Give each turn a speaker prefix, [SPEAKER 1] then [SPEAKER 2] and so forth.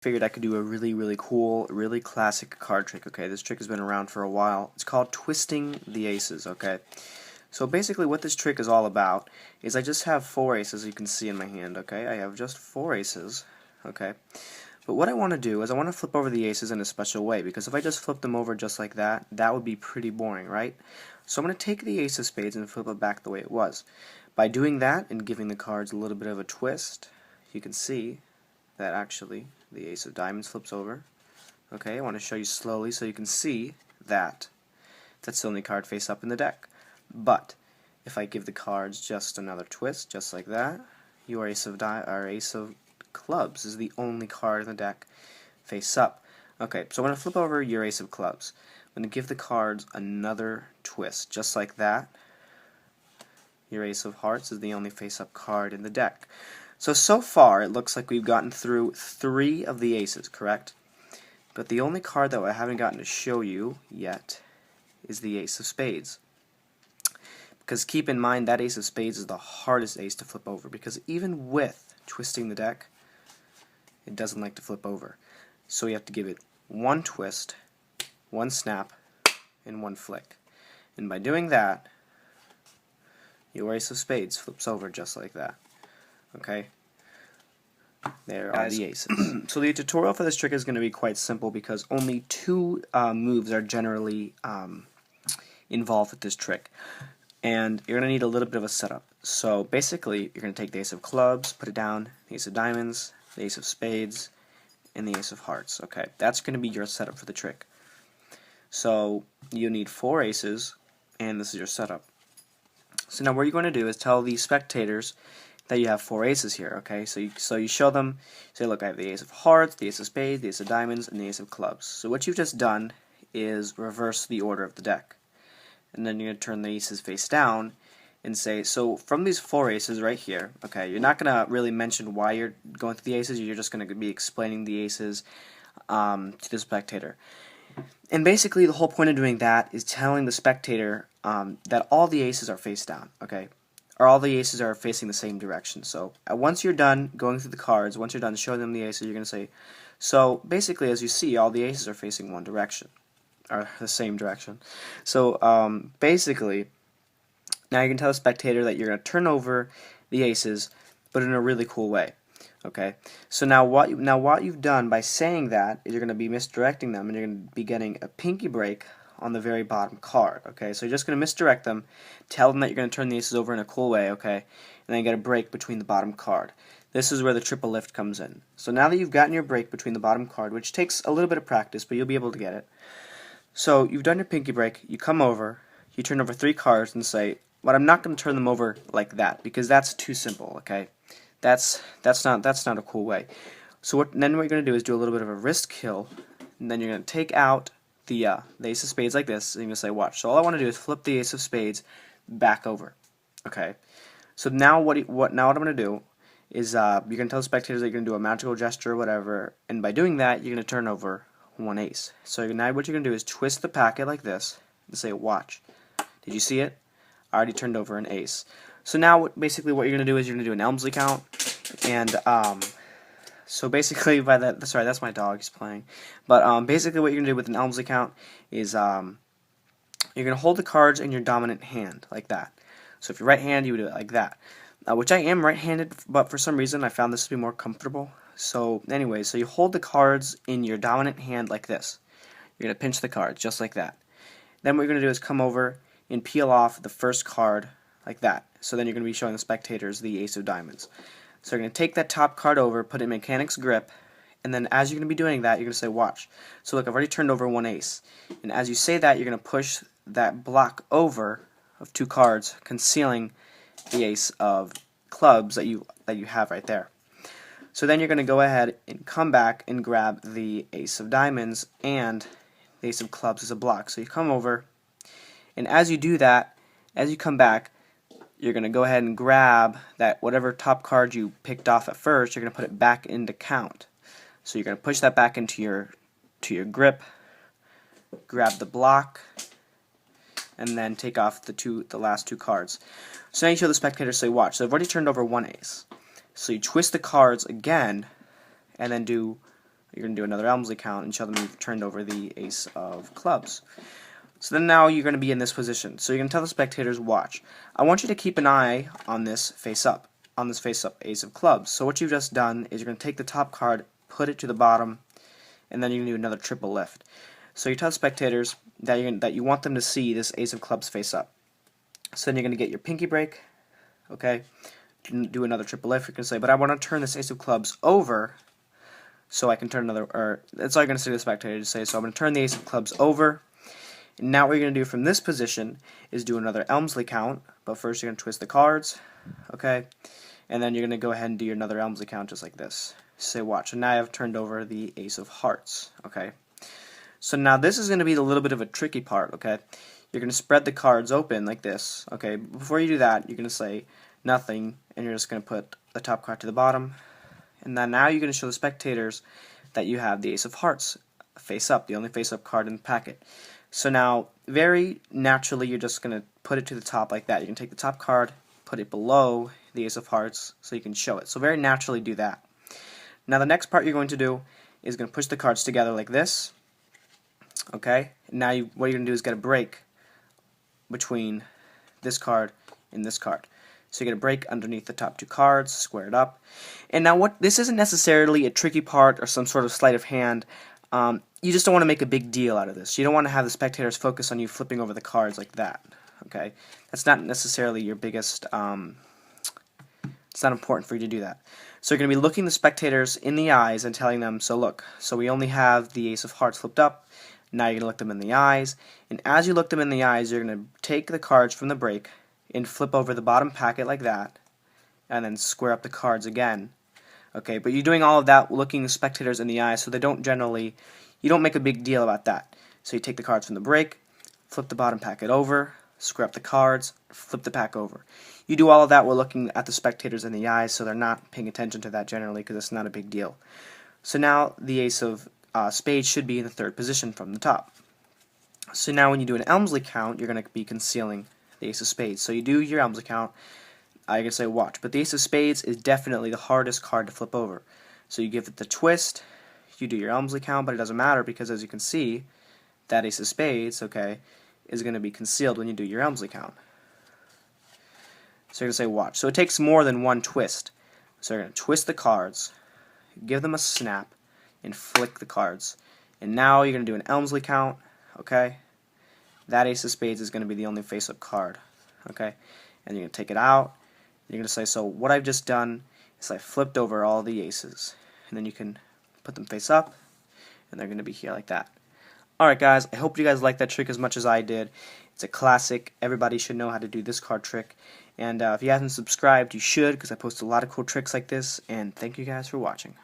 [SPEAKER 1] Figured I could do a really cool, really classic card trick. Okay, this trick has been around for a while. It's called twisting the aces. Okay, so basically what this trick is all about is I just have 4 aces, you can see in my hand. Okay, I have just 4 aces. Okay, but what I want to do is I want to flip over the aces in a special way, because if I just flip them over just like that, that would be pretty boring, right? So I'm going to take the ace of spades and flip it back the way it was. By doing that and giving the cards a little bit of a twist, you can see that actually the ace of diamonds flips over. Okay, I want to show you slowly so you can see that that's the only card face up in the deck. But if I give the cards just another twist, just like that, your ace of clubs is the only card in the deck face up. Okay, so I'm going to flip over your ace of clubs. I'm going to give the cards another twist, just like that. Your ace of hearts is the only face up card in the deck. So far, it looks like we've gotten through 3 of the aces, correct? But the only card that I haven't gotten to show you yet is the ace of spades. Because keep in mind, that ace of spades is the hardest ace to flip over, because even with twisting the deck, it doesn't like to flip over. So you have to give it 1 twist, 1 snap, and 1 flick. And by doing that, your ace of spades flips over just like that. Okay, there are the aces. So the tutorial for this trick is going to be quite simple, because only 2 moves are generally involved with this trick. And you're going to need a little bit of a setup. So basically, you're going to take the ace of clubs, put it down, the ace of diamonds, the ace of spades, and the ace of hearts. Okay, that's going to be your setup for the trick. So you need 4 aces, and this is your setup. So now what you're going to do is tell the spectators that you have 4 aces here. Okay, so you show them, say, look, I have the ace of hearts, the ace of spades, the ace of diamonds, and the ace of clubs. So what you've just done is reverse the order of the deck. And then you're going to turn the aces face down and say, so from these 4 aces right here, okay, you're not going to really mention why you're going through the aces, you're just going to be explaining the aces to the spectator. And basically the whole point of doing that is telling the spectator that all the aces are face down, okay? Or all the aces are facing the same direction. So once you're done going through the cards, once you're done showing them the aces, you're going to say, so basically as you see, all the aces are facing one direction, or the same direction. So basically, now you can tell the spectator that you're going to turn over the aces, but in a really cool way. Okay, so now what you've done by saying that is you're going to be misdirecting them, and you're going to be getting a pinky break on the very bottom card. Okay, so you're just going to misdirect them, tell them that you're going to turn the aces over in a cool way, okay, and then get a break between the bottom card. This is where the triple lift comes in. So now that you've gotten your break between the bottom card, which takes a little bit of practice, but you'll be able to get it. So you've done your pinky break, you come over, you turn over 3 cards and say, but I'm not going to turn them over like that, because that's too simple, okay? That's not a cool way. So then what you're going to do is do a little bit of a wrist kill, and then you're going to take out the ace of spades like this, and you're going to say, watch. So all I want to do is flip the ace of spades back over. Okay. So now what I'm going to do is you're going to tell the spectators that you're going to do a magical gesture or whatever, and by doing that, you're going to turn over 1 ace. So now what you're going to do is twist the packet like this and say, watch. Did you see it? I already turned over an ace. So now basically what you're going to do is you're going to do an Elmsley count, and so basically by that, sorry, that's my dog, he's playing, but basically what you're going to do with an Elmsley count is you're going to hold the cards in your dominant hand like that. So if you're right-handed, you would do it like that, which I am right-handed, but for some reason I found this to be more comfortable. So anyway, so you hold the cards in your dominant hand like this. You're going to pinch the cards just like that. Then what you're going to do is come over and peel off the first card like that. So then you're going to be showing the spectators the ace of diamonds. So you're going to take that top card over, put it in mechanic's grip, and then as you're going to be doing that, you're going to say, watch. So look, I've already turned over 1 ace. And as you say that, you're going to push that block over of 2 cards, concealing the ace of clubs that you have right there. So then you're going to go ahead and come back and grab the ace of diamonds and the ace of clubs as a block. So you come over, and as you do that, as you come back, you're going to go ahead and grab that whatever top card you picked off at first, you're going to put it back into count. So you're going to push that back into your grip, grab the block, and then take off the last 2 cards. So now you show the spectators, say, watch. So I've already turned over 1 ace. So you twist the cards again, and then do You're going to do another Elmsley count and show them you've turned over the ace of clubs. So then now you're going to be in this position. So you're going to tell the spectators, watch. I want you to keep an eye on this face up, ace of clubs. So what you've just done is you're going to take the top card, put it to the bottom, and then you're going to do another triple lift. So you tell the spectators that you want them to see this ace of clubs face up. So then you're going to get your pinky break, okay, do another triple lift. You're going to say, but I want to turn this ace of clubs over so I can turn another, or that's all you're going to say to the spectator, to say, so I'm going to turn the ace of clubs over. And now what you're going to do from this position is do another Elmsley count, but first you're going to twist the cards, okay, and then you're going to go ahead and do another Elmsley count just like this. Say, watch, and now I've turned over the ace of hearts, okay. So now this is going to be a little bit of a tricky part, okay. You're going to spread the cards open like this, okay. Before you do that, you're going to say nothing, and you're just going to put the top card to the bottom, and then now you're going to show the spectators that you have the ace of hearts face up, the only face up card in the packet. So now, very naturally, you're just going to put it to the top like that. You can take the top card, put it below the ace of hearts so you can show it. So very naturally do that. Now the next part you're going to do is going to push the cards together like this. Okay? Now what you're going to do is get a break between this card and this card. So you get a break underneath the top two cards, square it up. And now this isn't necessarily a tricky part or some sort of sleight of hand. You just don't want to make a big deal out of this. You don't want to have the spectators focus on you flipping over the cards like that. Okay? That's not necessarily your biggest, it's not important for you to do that. So you're going to be looking the spectators in the eyes and telling them, so look, so we only have the ace of hearts flipped up. Now you're going to look them in the eyes. And as you look them in the eyes, you're going to take the cards from the break and flip over the bottom packet like that, and then square up the cards again. Okay, but you're doing all of that looking the spectators in the eyes, so they don't generally, you don't make a big deal about that. So you take the cards from the break, flip the bottom packet over, square up the cards, flip the pack over. You do all of that while looking at the spectators in the eyes, so they're not paying attention to that generally because it's not a big deal. So now the ace of spades should be in the third position from the top. So now when you do an Elmsley count, you're going to be concealing the ace of spades. So you do your Elmsley count, I can say watch, but the ace of spades is definitely the hardest card to flip over. So you give it the twist, you do your Elmsley count, but it doesn't matter because as you can see, that ace of spades, okay, is going to be concealed when you do your Elmsley count. So you're going to say watch. So it takes more than one twist. So you're going to twist the cards, give them a snap, and flick the cards. And now you're going to do an Elmsley count, okay? That ace of spades is going to be the only face-up card, okay? And you're going to take it out. You're going to say, so what I've just done is I flipped over all the aces. And then you can put them face up, and they're going to be here like that. Alright guys, I hope you guys liked that trick as much as I did. It's a classic. Everybody should know how to do this card trick. And if you haven't subscribed, you should, because I post a lot of cool tricks like this. And thank you guys for watching.